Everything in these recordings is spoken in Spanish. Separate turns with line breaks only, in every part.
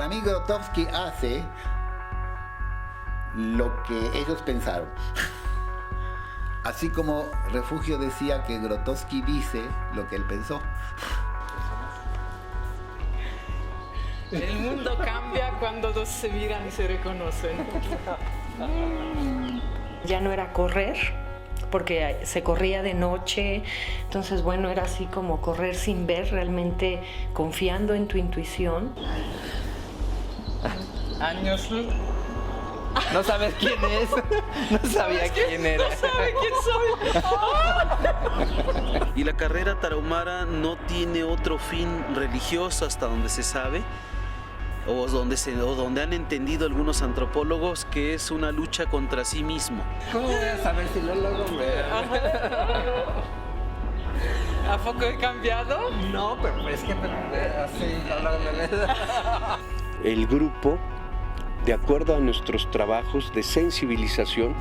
para mí Grotowski hace lo que ellos pensaron. Así como Refugio decía que Grotowski dice lo que él pensó.
El mundo cambia cuando dos se miran y se reconocen.
Ya no era correr, porque se corría de noche, entonces bueno, era así como correr sin ver, realmente confiando en tu intuición.
Años luz.
No sabes quién es. No sabía quién era.
No sabe quién soy.
Y la carrera tarahumara no tiene otro fin religioso hasta donde se sabe, o donde han entendido algunos antropólogos que es una lucha contra sí mismo.
¿Cómo voy a saber si lo logro?
¿A poco he cambiado?
No, pero es que así,
El grupo, de acuerdo a nuestros trabajos de sensibilización,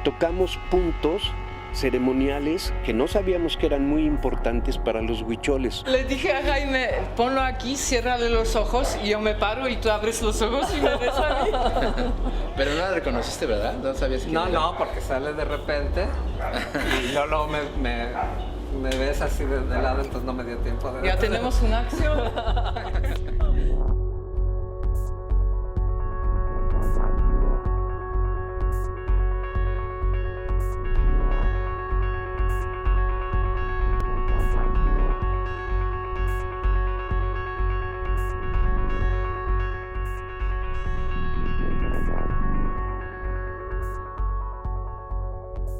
tocamos puntos ceremoniales que no sabíamos que eran muy importantes para los huicholes.
Le dije a Jaime, ponlo aquí, ciérrale los ojos y yo me paro y tú abres los ojos y me ves a mí.
Pero no la reconociste, ¿verdad? No sabías quién era. No, porque sale de repente y luego me ves así de lado, entonces no me dio tiempo de...
Ya tenemos una acción.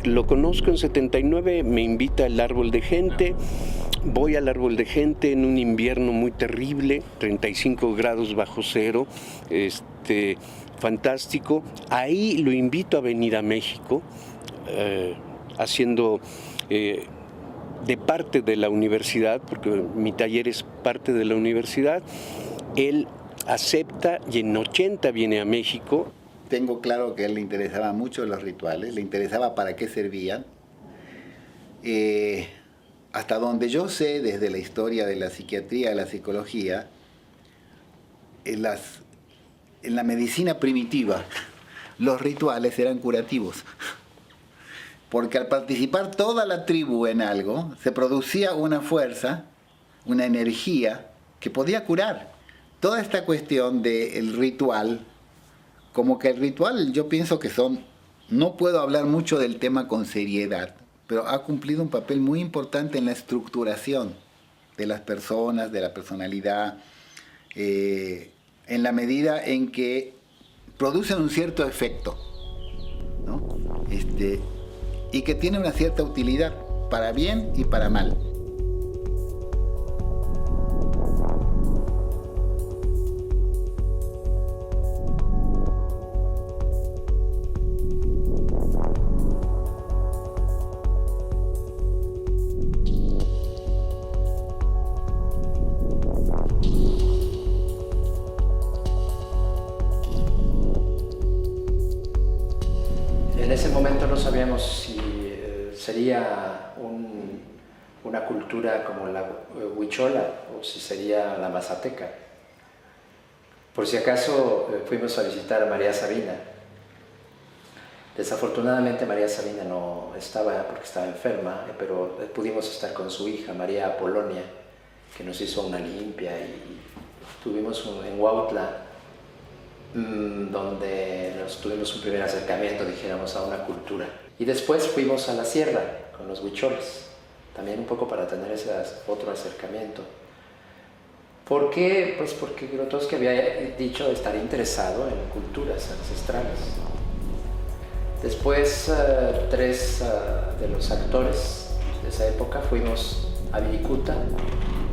Lo conozco en 79, me invita al Árbol de Gente, voy al Árbol de Gente en un invierno muy terrible, 35 grados bajo cero, fantástico. Ahí lo invito a venir a México, haciendo de parte de la universidad, porque mi taller es parte de la universidad. Él acepta y en 80 viene a México.
Tengo claro que a él le interesaban mucho los rituales, le interesaba para qué servían. Hasta donde yo sé, desde la historia de la psiquiatría, de la psicología, en la medicina primitiva, los rituales eran curativos. Porque al participar toda la tribu en algo, se producía una fuerza, una energía que podía curar. Toda esta cuestión del ritual, como que el ritual, yo pienso que no puedo hablar mucho del tema con seriedad, pero ha cumplido un papel muy importante en la estructuración de las personas, de la personalidad, en la medida en que producen un cierto efecto, ¿no? Y que tiene una cierta utilidad, para bien y para mal.
En ese momento no sabíamos si sería una cultura como la huichola o si sería la mazateca. Por si acaso fuimos a visitar a María Sabina. Desafortunadamente María Sabina no estaba porque estaba enferma, pero pudimos estar con su hija María Apolonia, que nos hizo una limpia, y estuvimos en Huautla, donde tuvimos un primer acercamiento, dijéramos, a una cultura. Y después fuimos a la sierra con los huicholes, también un poco para tener ese otro acercamiento. ¿Por qué? Pues porque Grotowski había dicho estar interesado en culturas ancestrales. Después, tres de los actores de esa época fuimos a Viricuta,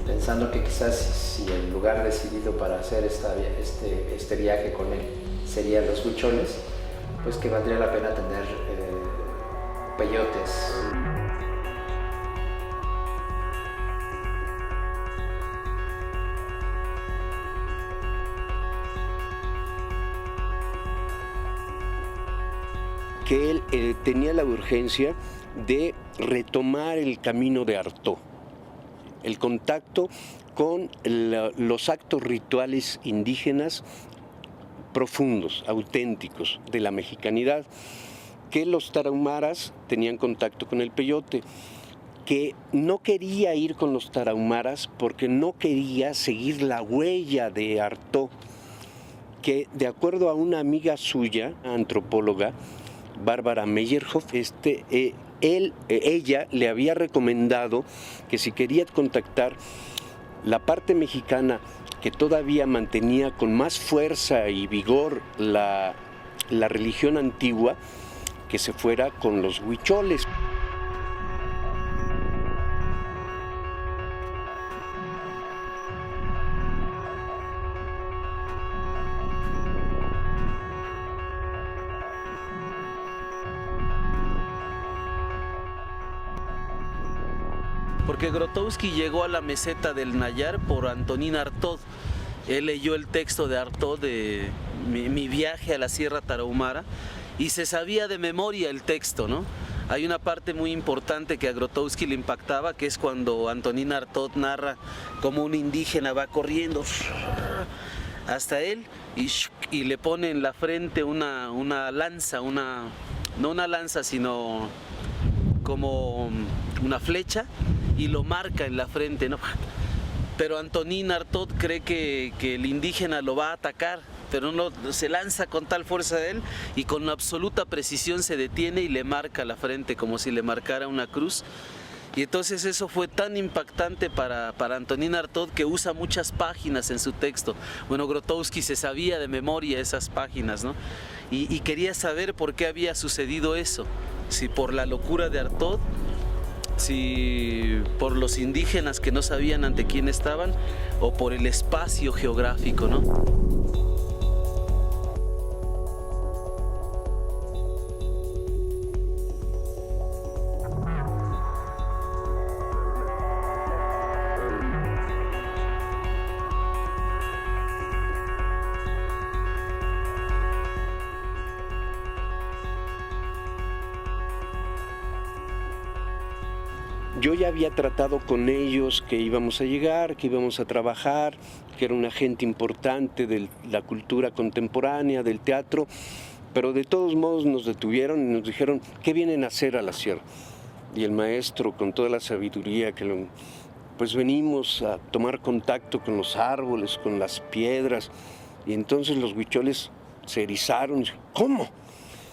pensando que quizás si el lugar decidido para hacer este viaje con él serían los huicholes, pues que valdría la pena tener peyotes.
Que él tenía la urgencia de retomar el camino de Artaud, el contacto con los actos rituales indígenas profundos, auténticos de la mexicanidad, que los tarahumaras tenían contacto con el peyote, que no quería ir con los tarahumaras porque no quería seguir la huella de Artaud, que de acuerdo a una amiga suya, antropóloga, Bárbara Meyerhoff, ella le había recomendado que si quería contactar la parte mexicana que todavía mantenía con más fuerza y vigor la religión antigua, que se fuera con los huicholes.
Porque Grotowski llegó a la meseta del Nayar por Antonín Artaud. Él leyó el texto de Artaud de mi viaje a la Sierra Tarahumara y se sabía de memoria el texto, ¿no? Hay una parte muy importante que a Grotowski le impactaba, que es cuando Antonín Artaud narra cómo un indígena va corriendo hasta él y le pone en la frente una lanza, no una lanza, sino como una flecha, y lo marca en la frente, ¿no? Pero Antonín Artaud cree que el indígena lo va a atacar, pero no, se lanza con tal fuerza de él y con absoluta precisión se detiene y le marca la frente como si le marcara una cruz. Y entonces eso fue tan impactante para Antonín Artaud que usa muchas páginas en su texto. Bueno, Grotowski se sabía de memoria esas páginas, ¿no? Y quería saber por qué había sucedido eso, si por la locura de Artaud, si por los indígenas que no sabían ante quién estaban o por el espacio geográfico, ¿no?
Yo ya había tratado con ellos que íbamos a llegar, que íbamos a trabajar, que era una gente importante de la cultura contemporánea, del teatro, pero de todos modos nos detuvieron y nos dijeron, ¿qué vienen a hacer a la sierra? Y el maestro, con toda la sabiduría, pues venimos a tomar contacto con los árboles, con las piedras, y entonces los huicholes se erizaron. ¿Cómo?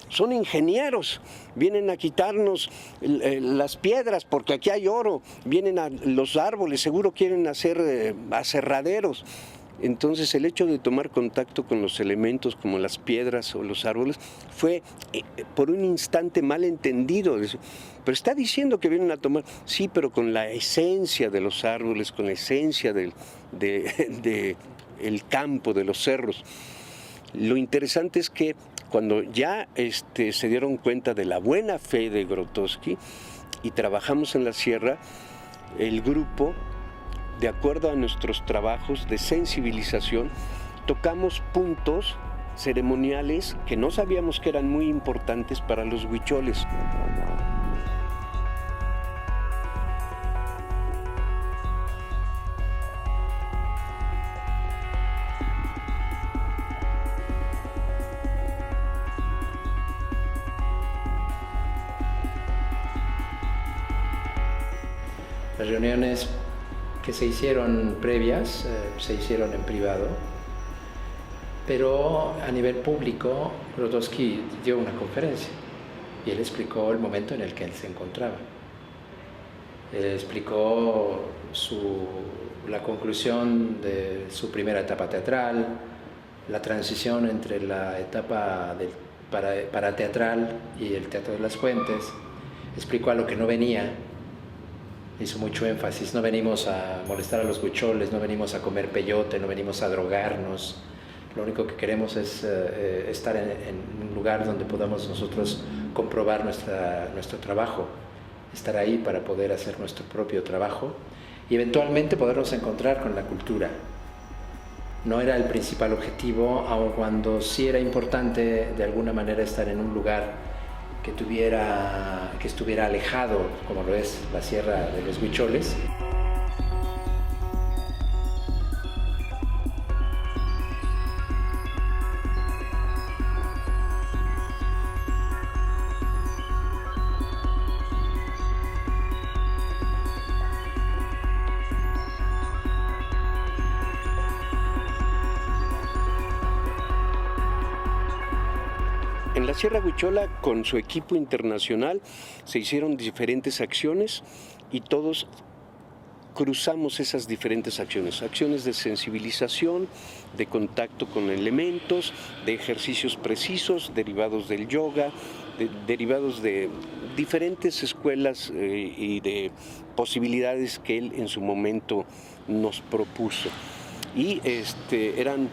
Son ingenieros, vienen a quitarnos las piedras porque aquí hay oro, vienen a los árboles, seguro quieren hacer aserraderos. Entonces el hecho de tomar contacto con los elementos como las piedras o los árboles fue por un instante mal entendido. Pero está diciendo que vienen a tomar, sí, pero con la esencia de los árboles, con la esencia del campo, de los cerros. Lo interesante es que cuando ya se dieron cuenta de la buena fe de Grotowski y trabajamos en la sierra, el grupo, de acuerdo a nuestros trabajos de sensibilización, tocamos puntos ceremoniales que no sabíamos que eran muy importantes para los huicholes.
Las reuniones que se hicieron previas se hicieron en privado, pero a nivel público Grotowski dio una conferencia y él explicó el momento en el que él se encontraba. Él explicó la conclusión de su primera etapa teatral, la transición entre la etapa parateatral y el Teatro de las Fuentes, explicó a lo que no venía. Hizo mucho énfasis, no venimos a molestar a los huicholes, no venimos a comer peyote, no venimos a drogarnos. Lo único que queremos es estar en un lugar donde podamos nosotros comprobar nuestro trabajo, estar ahí para poder hacer nuestro propio trabajo y eventualmente podernos encontrar con la cultura. No era el principal objetivo, aun cuando sí era importante de alguna manera estar en un lugar que estuviera alejado, como lo es la Sierra de los Huicholes.
En la Sierra Huichola, con su equipo internacional, se hicieron diferentes acciones y todos cruzamos esas diferentes acciones de sensibilización, de contacto con elementos, de ejercicios precisos derivados del yoga, derivados de diferentes escuelas y de posibilidades que él en su momento nos propuso. Y eran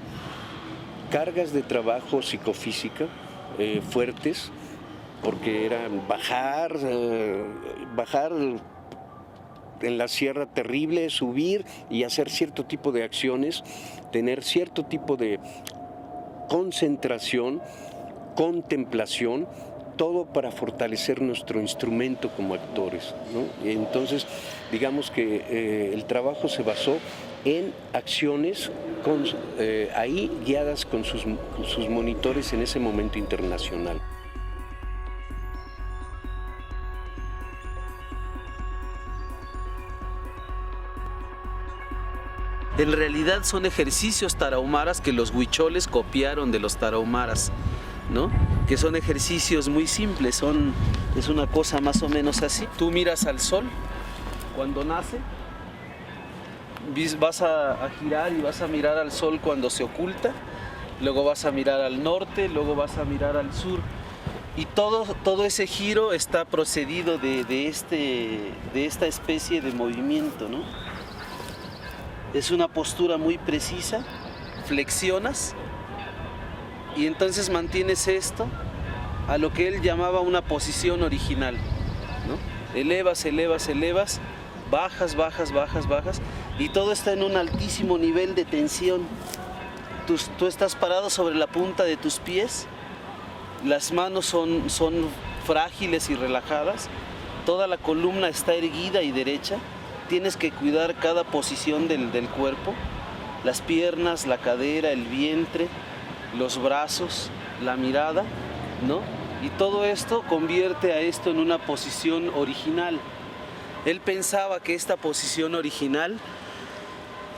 cargas de trabajo psicofísica fuertes, porque eran bajar en la sierra terrible, subir y hacer cierto tipo de acciones, tener cierto tipo de concentración, contemplación, todo para fortalecer nuestro instrumento como actores, ¿no? Entonces, digamos que el trabajo se basó en acciones ahí guiadas con sus monitores en ese momento internacional.
En realidad son ejercicios tarahumaras que los huicholes copiaron de los tarahumaras, ¿no? Que son ejercicios muy simples, es una cosa más o menos así. Tú miras al sol cuando nace, vas a girar y vas a mirar al sol cuando se oculta, luego vas a mirar al norte, luego vas a mirar al sur. Y todo ese giro está procedido de esta especie de movimiento, ¿no? Es una postura muy precisa, flexionas y entonces mantienes esto a lo que él llamaba una posición original, ¿no? Elevas, elevas, elevas, bajas, bajas, bajas, bajas y todo está en un altísimo nivel de tensión. Tú estás parado sobre la punta de tus pies, las manos son frágiles y relajadas, toda la columna está erguida y derecha. Tienes que cuidar cada posición del cuerpo, las piernas, la cadera, el vientre, los brazos, la mirada, ¿no? Y todo esto convierte a esto en una posición original. Él pensaba que esta posición original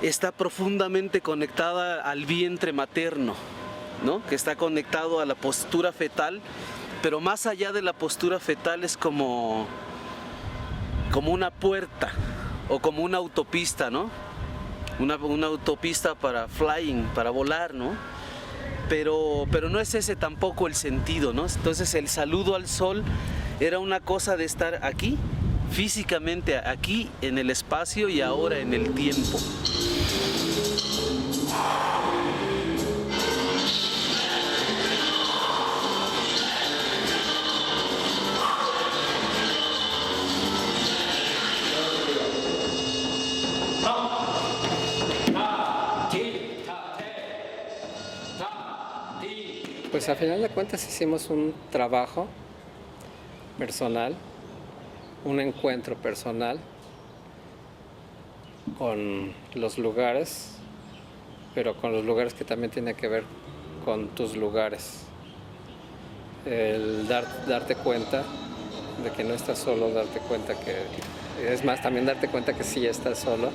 está profundamente conectada al vientre materno, ¿no? Que está conectado a la postura fetal, pero más allá de la postura fetal es como una puerta. O como una autopista, ¿no? Una autopista para flying, para volar, ¿no? Pero no es ese tampoco el sentido, ¿no? Entonces el saludo al sol era una cosa de estar aquí, físicamente aquí en el espacio y ahora en el tiempo.
Pues a final de cuentas hicimos un trabajo personal, un encuentro personal con los lugares, pero con los lugares que también tienen que ver con tus lugares. El darte cuenta de que no estás solo, darte cuenta que, es más, también darte cuenta que sí estás solo,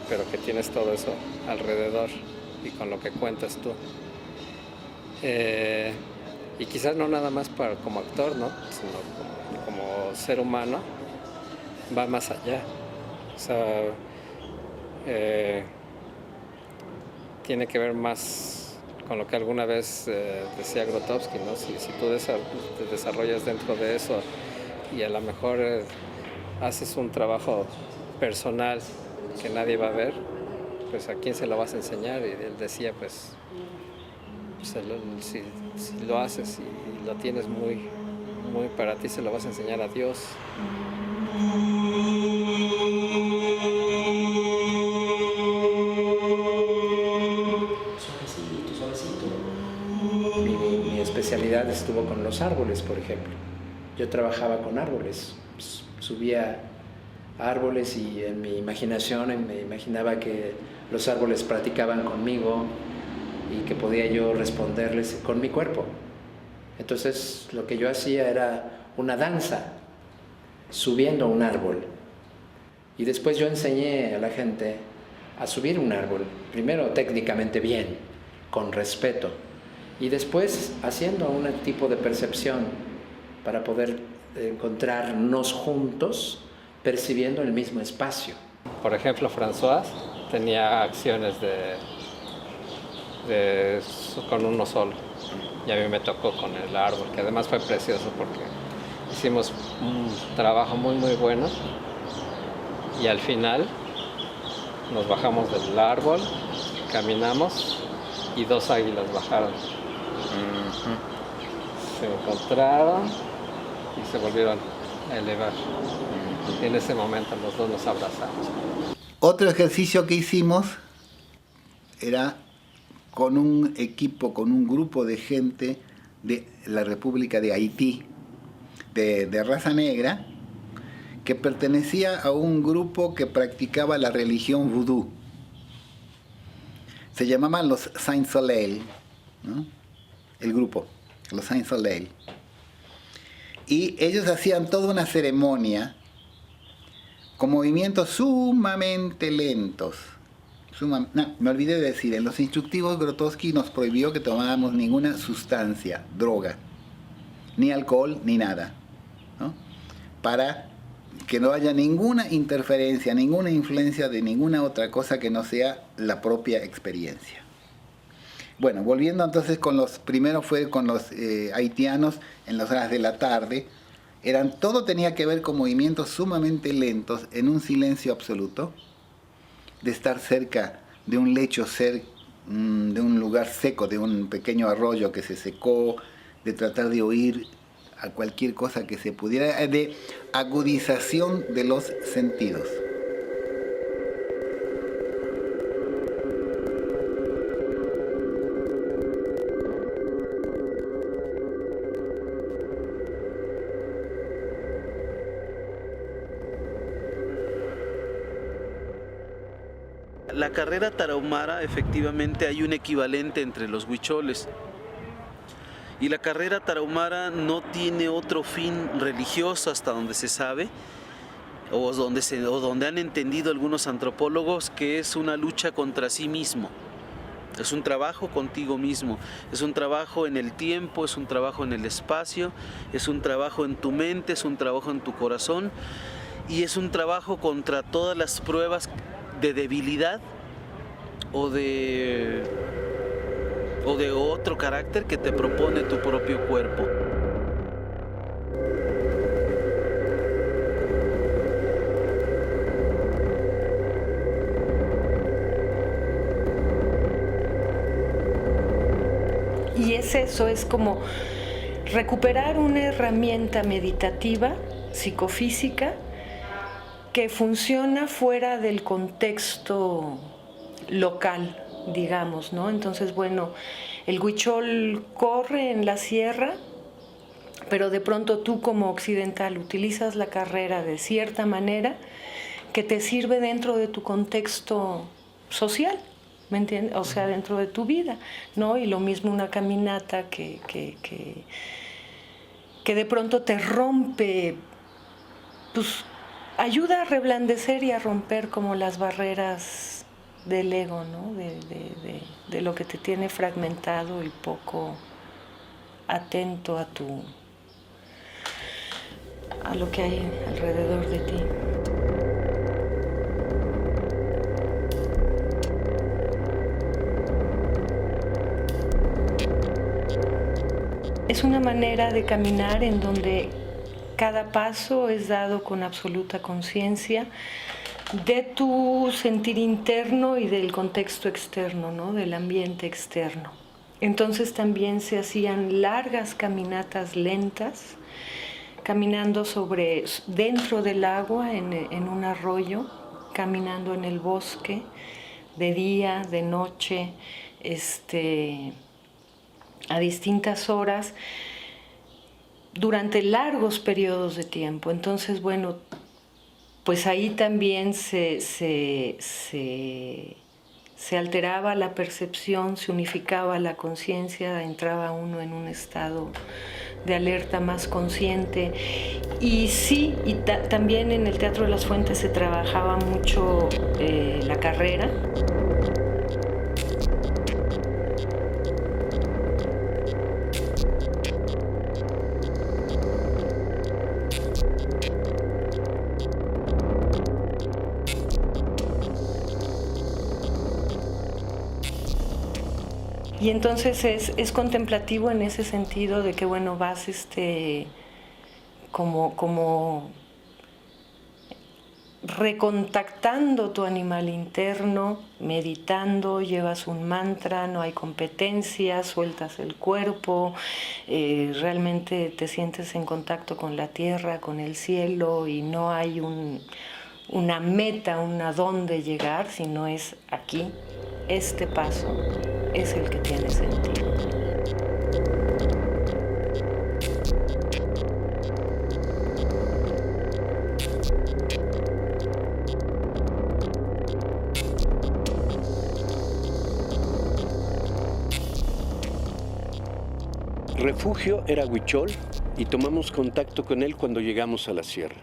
pero que tienes todo eso alrededor y con lo que cuentas tú. Y quizás no nada más como actor, ¿no? Sino como ser humano, va más allá. O sea, tiene que ver más con lo que alguna vez decía Grotowski, ¿no? Si tú te desarrollas dentro de eso y a lo mejor haces un trabajo personal que nadie va a ver, pues a quién se lo vas a enseñar. Y él decía, pues si lo haces y lo tienes muy, muy para ti, se lo vas a enseñar a Dios.
Suavecito. Mi especialidad estuvo con los árboles, por ejemplo. Yo trabajaba con árboles, subía a árboles y en mi imaginación me imaginaba que los árboles platicaban conmigo y que podía yo responderles con mi cuerpo. Entonces lo que yo hacía era una danza, subiendo un árbol. Y después yo enseñé a la gente a subir un árbol, primero técnicamente bien, con respeto, y después haciendo un tipo de percepción para poder encontrarnos juntos percibiendo el mismo espacio.
Por ejemplo, François tenía acciones con uno solo, y a mí me tocó con el árbol, que además fue precioso porque hicimos un trabajo muy muy bueno, y al final nos bajamos del árbol, caminamos y 2 águilas bajaron. Se encontraron y se volvieron a elevar. Y en ese momento los dos nos abrazamos.
Otro ejercicio que hicimos era con un equipo, con un grupo de gente de la República de Haití, de raza negra, que pertenecía a un grupo que practicaba la religión vudú. Se llamaban los Saint Soleil, ¿no? El grupo, los Saint Soleil. Y ellos hacían toda una ceremonia con movimientos sumamente lentos. No, me olvidé de decir, en los instructivos Grotowski nos prohibió que tomáramos ninguna sustancia, droga, ni alcohol, ni nada, ¿no? Para que no haya ninguna interferencia, ninguna influencia de ninguna otra cosa que no sea la propia experiencia. Bueno, volviendo entonces primero fue con los haitianos en las horas de la tarde. Todo tenía que ver con movimientos sumamente lentos, en un silencio absoluto, de estar cerca de un lecho de un lugar seco, de un pequeño arroyo que se secó, de tratar de oír a cualquier cosa que se pudiera, de agudización de los sentidos.
La carrera tarahumara, efectivamente hay un equivalente entre los huicholes. Y la carrera tarahumara no tiene otro fin religioso hasta donde se sabe, o donde han entendido algunos antropólogos, que es una lucha contra sí mismo. Es un trabajo contigo mismo, es un trabajo en el tiempo, es un trabajo en el espacio, es un trabajo en tu mente, es un trabajo en tu corazón, y es un trabajo contra todas las pruebas de debilidad o de otro carácter que te propone tu propio cuerpo.
Y eso, es como recuperar una herramienta meditativa, psicofísica, que funciona fuera del contexto local, digamos, ¿no? Entonces, bueno, el huichol corre en la sierra, pero de pronto tú como occidental utilizas la carrera de cierta manera que te sirve dentro de tu contexto social, ¿me entiendes? O sea, dentro de tu vida, ¿no? Y lo mismo una caminata que de pronto te rompe, pues ayuda a reblandecer y a romper como las barreras del ego, ¿no? De lo que te tiene fragmentado y poco atento a lo que hay alrededor de ti. Es una manera de caminar en donde cada paso es dado con absoluta conciencia de tu sentir interno y del contexto externo, ¿no? Del ambiente externo. Entonces también se hacían largas caminatas lentas, caminando dentro del agua, en un arroyo, caminando en el bosque, de día, de noche, a distintas horas, durante largos periodos de tiempo. Entonces, bueno, pues ahí también se alteraba la percepción, se unificaba la conciencia, entraba uno en un estado de alerta más consciente. Y sí, también en el Teatro de las Fuentes se trabajaba mucho la carrera. Y entonces es contemplativo en ese sentido de que, bueno, vas como recontactando tu animal interno, meditando, llevas un mantra, no hay competencia, sueltas el cuerpo, realmente te sientes en contacto con la tierra, con el cielo, y no hay una meta, un a dónde llegar, sino es aquí. Este paso es el que tiene sentido.
Refugio era huichol y tomamos contacto con él cuando llegamos a la sierra.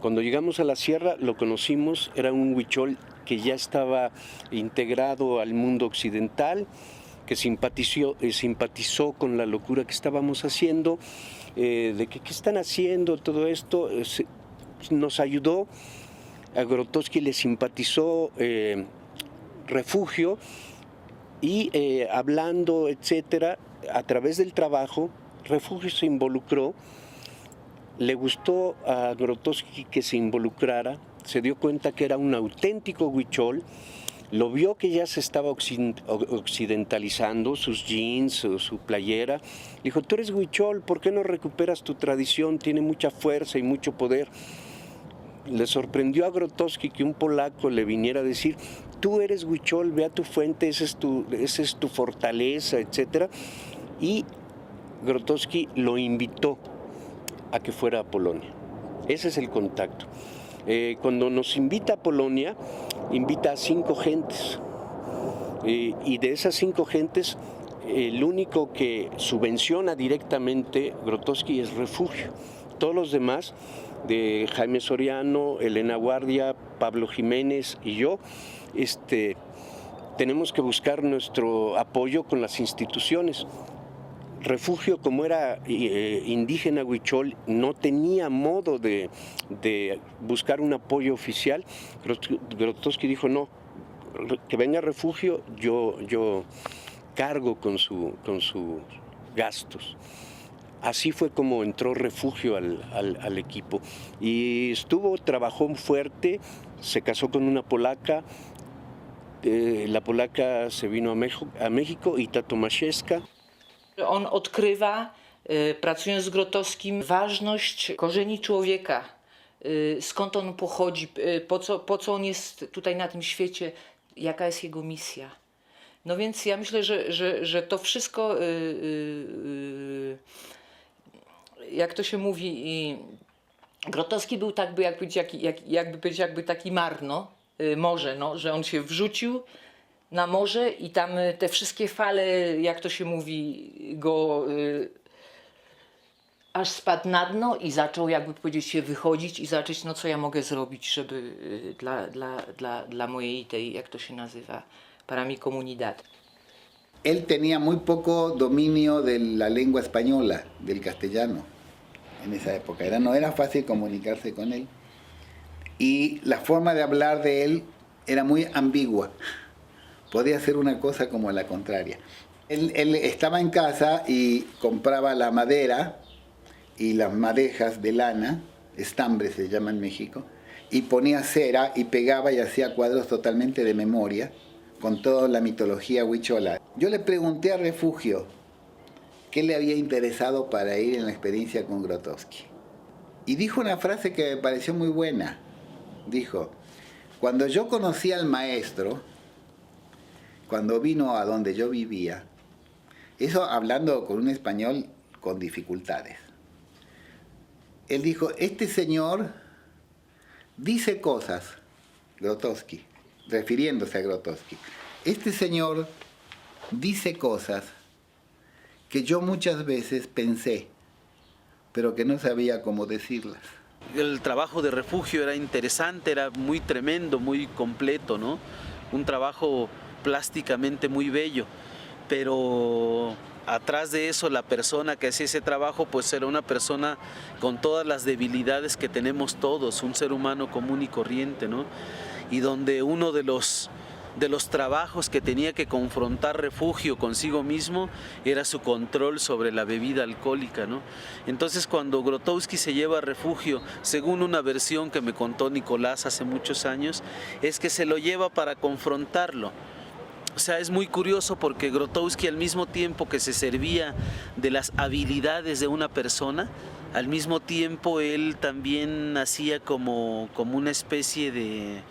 Cuando llegamos a la sierra lo conocimos, era un huichol que ya estaba integrado al mundo occidental, que simpatizó con la locura que estábamos haciendo, de que qué están haciendo todo esto, nos ayudó. A Grotowski le simpatizó Refugio y hablando, etcétera, a través del trabajo, Refugio se involucró. Le gustó a Grotowski que se involucrara, se dio cuenta que era un auténtico huichol, lo vio que ya se estaba occidentalizando, sus jeans, su playera. Le dijo, tú eres huichol, ¿por qué no recuperas tu tradición? Tiene mucha fuerza y mucho poder. Le sorprendió a Grotowski que un polaco le viniera a decir, tú eres huichol, ve a tu fuente, esa es tu fortaleza, etc. Y Grotowski lo invitó a que fuera a Polonia. Ese es el contacto. Cuando nos invita a Polonia, invita a 5 gentes. Y de esas 5 gentes, el único que subvenciona directamente Grotowski es Refugio. Todos los demás, de Jaime Soriano, Elena Guardia, Pablo Jiménez y yo, tenemos que buscar nuestro apoyo con las instituciones. Refugio, como era indígena huichol, no tenía modo de buscar un apoyo oficial. Grotowski dijo, no, que venga Refugio, yo cargo con sus gastos. Así fue como entró Refugio al equipo. Y trabajó fuerte, se casó con una polaca. La polaca se vino a México, Ita Tomaszewska.
On odkrywa, pracując z Grotowskim, ważność korzeni człowieka, skąd on pochodzi, po co on jest tutaj na tym świecie, jaka jest jego misja. No więc ja myślę, że to wszystko, jak to się mówi, Grotowski był jakby taki marno, morze, no, że on się wrzucił na morze i tam te wszystkie fale, jak to się mówi, go aż spadł na dno i zaczął, jakby powiedzieć, się wychodzić i zacząć, no co ja mogę zrobić, żeby dla mojej tej, jak to się nazywa, para mi comunidad.
Él tenía muy poco dominio de la lengua española, del castellano, en esa época. No era fácil comunicarse con él. Y la forma de hablar de él era muy ambigua. Podía ser una cosa como la contraria. Él estaba en casa y compraba la madera y las madejas de lana, estambres se llama en México, y ponía cera y pegaba y hacía cuadros totalmente de memoria, con toda la mitología huichola. Yo le pregunté a Refugio qué le había interesado para ir en la experiencia con Grotowski. Y dijo una frase que me pareció muy buena. Dijo, cuando yo conocí al maestro, cuando vino a donde yo vivía, eso hablando con un español con dificultades, él dijo, este señor dice cosas, Grotowski, refiriéndose a Grotowski, este señor dice cosas que yo muchas veces pensé, pero que no sabía cómo decirlas.
El trabajo de Refugio era interesante, era muy tremendo, muy completo, ¿no? Un trabajo plásticamente muy bello, pero atrás de eso la persona que hacía ese trabajo pues era una persona con todas las debilidades que tenemos todos, un ser humano común y corriente, ¿no? Y donde uno de los de los trabajos que tenía que confrontar Refugio consigo mismo era su control sobre la bebida alcohólica, ¿no? Entonces cuando Grotowski se lleva a Refugio, según una versión que me contó Nicolás hace muchos años, es que se lo lleva para confrontarlo. O sea, es muy curioso porque Grotowski, al mismo tiempo que se servía de las habilidades de una persona, al mismo tiempo él también hacía como una especie de...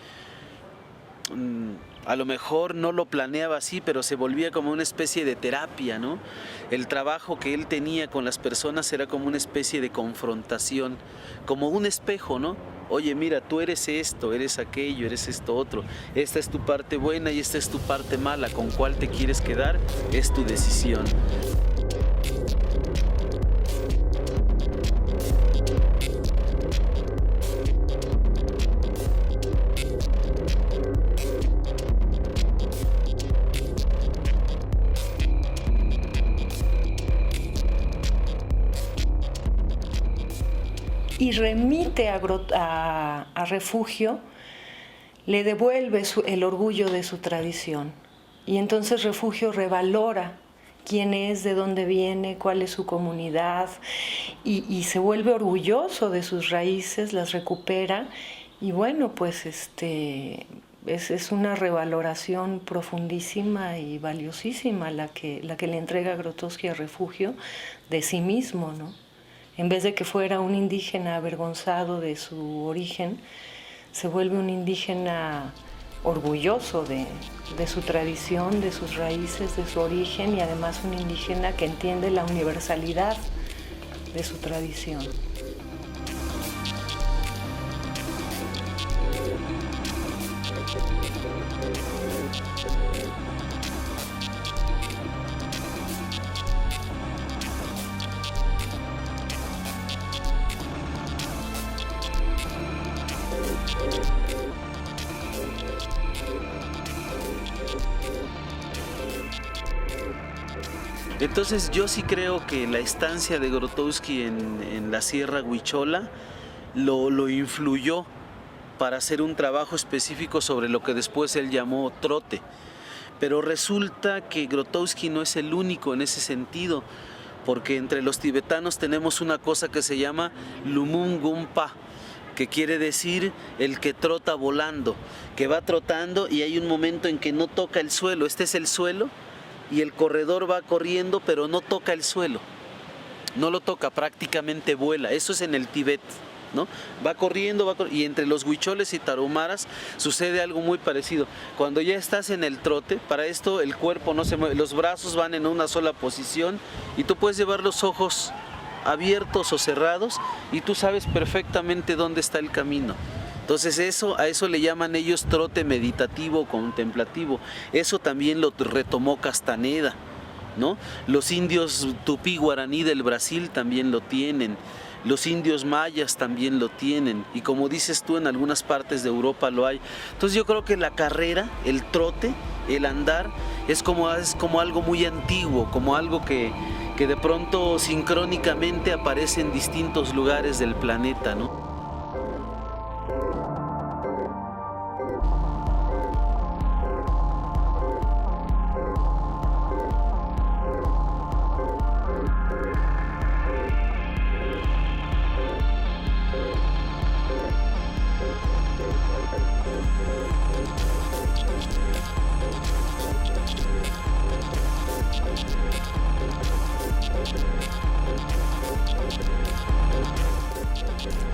a lo mejor no lo planeaba así, pero se volvía como una especie de terapia, ¿no? El trabajo que él tenía con las personas era como una especie de confrontación, como un espejo, ¿no? Oye, mira, tú eres esto, eres aquello, eres esto otro. Esta es tu parte buena y esta es tu parte mala. ¿Con cuál te quieres quedar? Es tu decisión.
Y remite a Refugio, le devuelve el orgullo de su tradición. Y entonces Refugio revalora quién es, de dónde viene, cuál es su comunidad, y se vuelve orgulloso de sus raíces, las recupera, y bueno, pues es una revaloración profundísima y valiosísima la que le entrega Grotowski a Refugio de sí mismo, ¿no? En vez de que fuera un indígena avergonzado de su origen, se vuelve un indígena orgulloso de su tradición, de sus raíces, de su origen, y además un indígena que entiende la universalidad de su tradición.
Entonces yo sí creo que la estancia de Grotowski en la Sierra Huichola lo influyó para hacer un trabajo específico sobre lo que después él llamó trote. Pero resulta que Grotowski no es el único en ese sentido, porque entre los tibetanos tenemos una cosa que se llama Lumun Gumpa, que quiere decir el que trota volando, que va trotando y hay un momento en que no toca el suelo. Este es el suelo y el corredor va corriendo, pero no toca el suelo, no lo toca, prácticamente vuela. Eso es en el Tíbet, ¿no? Va corriendo, y entre los huicholes y tarahumaras sucede algo muy parecido. Cuando ya estás en el trote, para esto el cuerpo no se mueve, los brazos van en una sola posición y tú puedes llevar los ojos abiertos o cerrados y tú sabes perfectamente dónde está el camino. Entonces a eso le llaman ellos trote meditativo, contemplativo. Eso también lo retomó Castaneda, ¿no? Los indios tupí guaraní del Brasil también lo tienen. Los indios mayas también lo tienen. Y como dices tú, en algunas partes de Europa lo hay. Entonces yo creo que la carrera, el trote, el andar, es como algo muy antiguo, como algo que de pronto sincrónicamente aparece en distintos lugares del planeta, ¿no?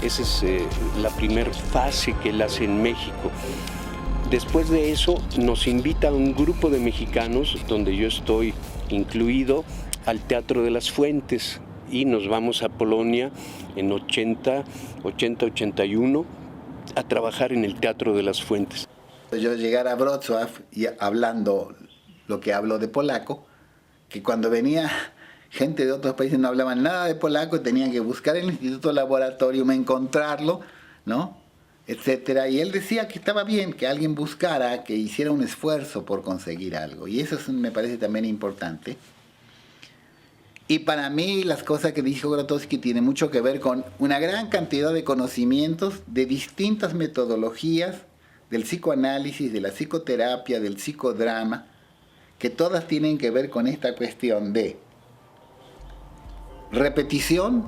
Esa es la primera fase que él hace en México. Después de eso nos invita a un grupo de mexicanos, donde yo estoy incluido, al Teatro de las Fuentes, y nos vamos a Polonia en 80-81 a trabajar en el Teatro de las Fuentes.
Yo llegar a Wrocław y hablando lo que hablo de polaco, que cuando venía gente de otros países no hablaban nada de polaco, tenían que buscar el Instituto Laboratorium, encontrarlo, ¿no? Etcétera. Y él decía que estaba bien que alguien buscara, que hiciera un esfuerzo por conseguir algo. Y eso me parece también importante. Y para mí las cosas que dijo Grotowski tienen mucho que ver con una gran cantidad de conocimientos de distintas metodologías del psicoanálisis, de la psicoterapia, del psicodrama, que todas tienen que ver con esta cuestión de repetición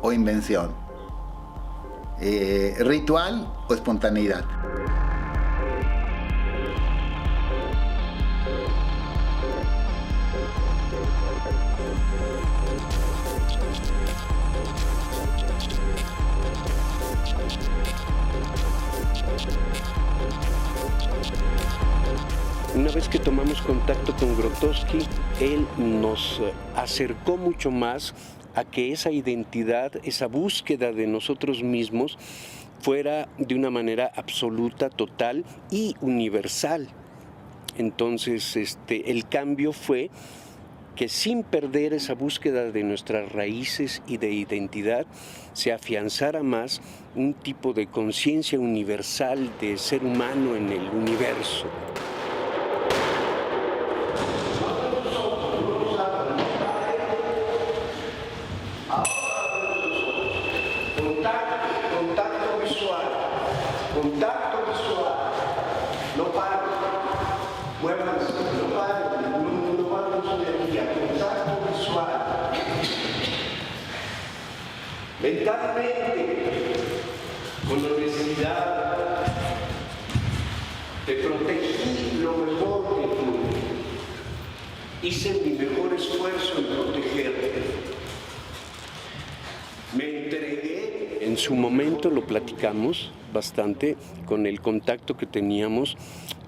o invención, ritual o espontaneidad.
Una vez que tomamos contacto con Grotowski, él nos acercó mucho más a que esa identidad, esa búsqueda de nosotros mismos fuera de una manera absoluta, total y universal. Entonces, el cambio fue que sin perder esa búsqueda de nuestras raíces y de identidad, se afianzara más un tipo de conciencia universal de ser humano en el universo. Contacto visual, no paro, muévanse, no paro, no paro su energía, contacto visual. Mentalmente, con la necesidad de proteger lo mejor que tuve. Hice mi mejor esfuerzo en protegerte. Me entregué. En su momento lo platicamos bastante con el contacto que teníamos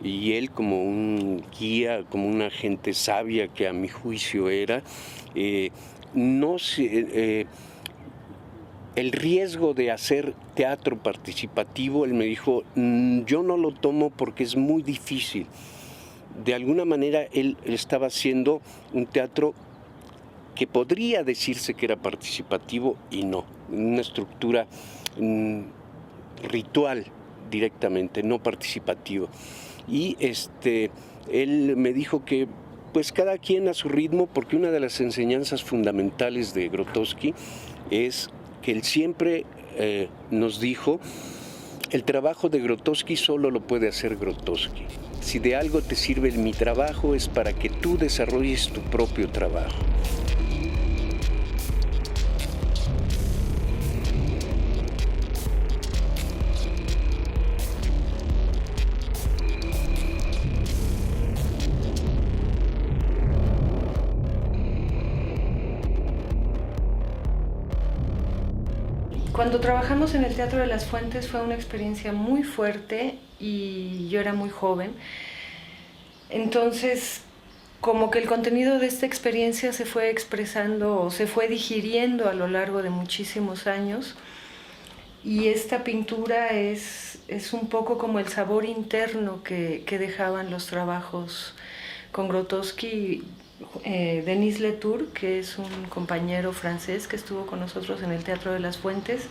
y él como un guía, como una gente sabia que a mi juicio era, el riesgo de hacer teatro participativo, él me dijo, yo no lo tomo porque es muy difícil. De alguna manera él estaba haciendo un teatro que podría decirse que era participativo y no, una estructura ritual directamente, no participativo. Y él me dijo que pues cada quien a su ritmo, porque una de las enseñanzas fundamentales de Grotowski es que él siempre nos dijo, el trabajo de Grotowski solo lo puede hacer Grotowski. Si de algo te sirve mi trabajo es para que tú desarrolles tu propio trabajo.
Cuando trabajamos en el Teatro de las Fuentes fue una experiencia muy fuerte y yo era muy joven. Entonces, como que el contenido de esta experiencia se fue expresando o se fue digiriendo a lo largo de muchísimos años. Y esta pintura es un poco como el sabor interno que dejaban los trabajos con Grotowski. Denis Letour, que es un compañero francés que estuvo con nosotros en el Teatro de las Fuentes,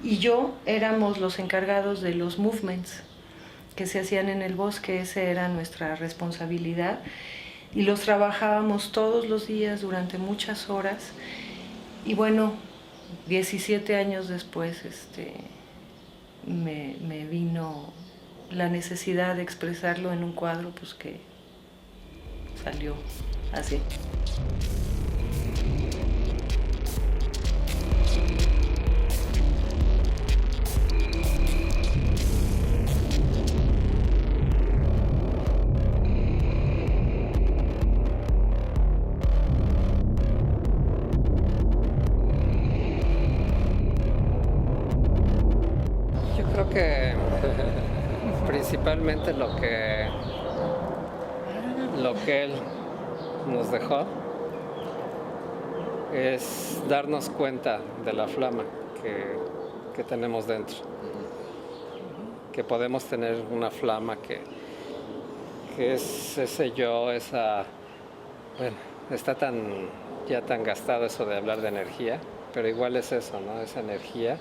y yo éramos los encargados de los movements que se hacían en el bosque. Esa era nuestra responsabilidad y los trabajábamos todos los días durante muchas horas. Y bueno, 17 años después me vino la necesidad de expresarlo en un cuadro, pues que salió así.
Yo creo que principalmente lo que él nos dejó es darnos cuenta de la flama que tenemos dentro, que podemos tener una flama que es ese yo, bueno, está ya tan gastado eso de hablar de energía, pero igual es eso, ¿no? Esa energía.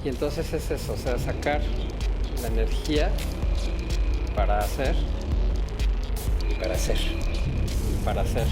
Y entonces es eso, o sea, sacar la energía para hacer y para hacer. Para hacer.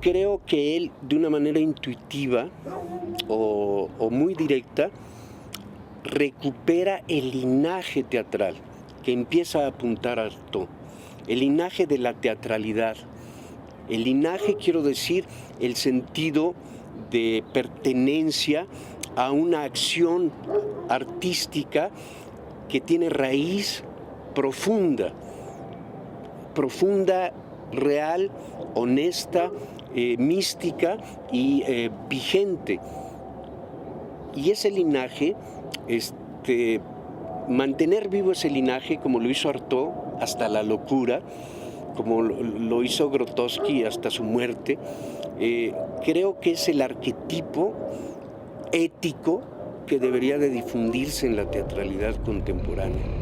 creo que él, de una manera intuitiva o muy directa, recupera el linaje teatral que empieza a apuntar a Artaud, el linaje de la teatralidad. El linaje, quiero decir, el sentido de pertenencia a una acción artística que tiene raíz profunda, real, honesta, mística y vigente. Y ese linaje, mantener vivo ese linaje, como lo hizo Artaud hasta la locura, como lo hizo Grotowski hasta su muerte, creo que es el arquetipo ético que debería de difundirse en la teatralidad contemporánea.